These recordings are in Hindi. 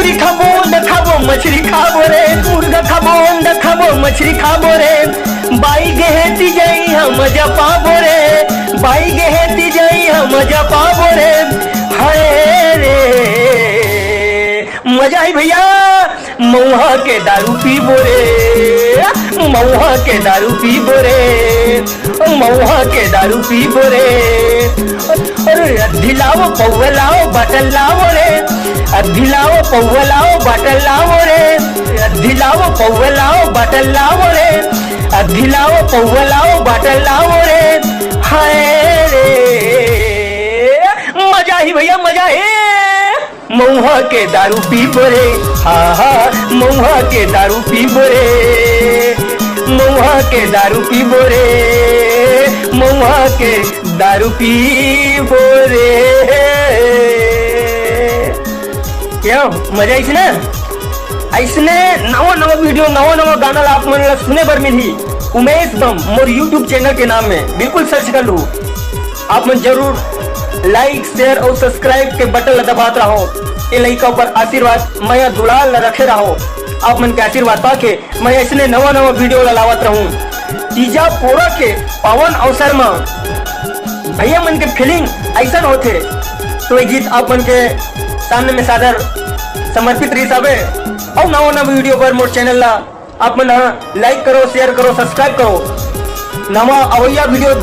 मुर्गी खाबो अंडा खाबो मछली खाबो रे, मुर्गा खाबो अंडा खाबो मछली खाबो रे, बाई गेहेती जाई हम मजा पाबो रे, बाई गेहेती जाई हम मजा पाबो रे, हाय रे मजा आई भैया। मऊहा के दारू पीबो रे, मऊहा के दारू पीबो रे, मऊहा के दारू पीबो रे। अरे अद्धी लाओ पौवा लाओ बाटल लाओ रे, अद्धी लाओ पौवा लाओ बाटल लाओ रे, अद्धी लाओ पौवा लाओ बाटल लाओ रे, अद्धी लाओ पौवा लाओ बाटल लाओ रे, हाय रे मजा ही भैया मजा है। मऊहा के दारू पीबो रे, हाँ हाँ मऊहा के दारू पीबो रे, मऊहा के दारू पीबो रे, मऊहा के दारू पीबो रे। क्या मजा इसने ऐसने नवा नवा वीडियो नवा नवा गाना आप मन सुने बर मिली उमेश दम मोर यूट्यूब चैनल के नाम में बिल्कुल सर्च कर लो। आप मन जरूर लाइक शेयर और सब्सक्राइब के बटन दबाते रहो। ये लड़का पर आशीर्वाद मैं दुलाल रखे रहो। आप मन के आशीर्वाद पाके मैं ऐसे नवा नवा वीडियो लावत रहूं। तीजा पोरा के पावन अवसर में भैया मन के फीलिंग ऐसा होते तो ये गीत आप मन के सामने में सादर समर्पित रही सबे। और नवा नवा वीडियो पर मोर चैनल ला आप मन लाइक करो शेयर करो सब्सक्राइब करो। नवा अवैया वीडियो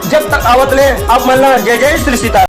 जब तक आवत ले आप मन ला जय जय श्री सीता।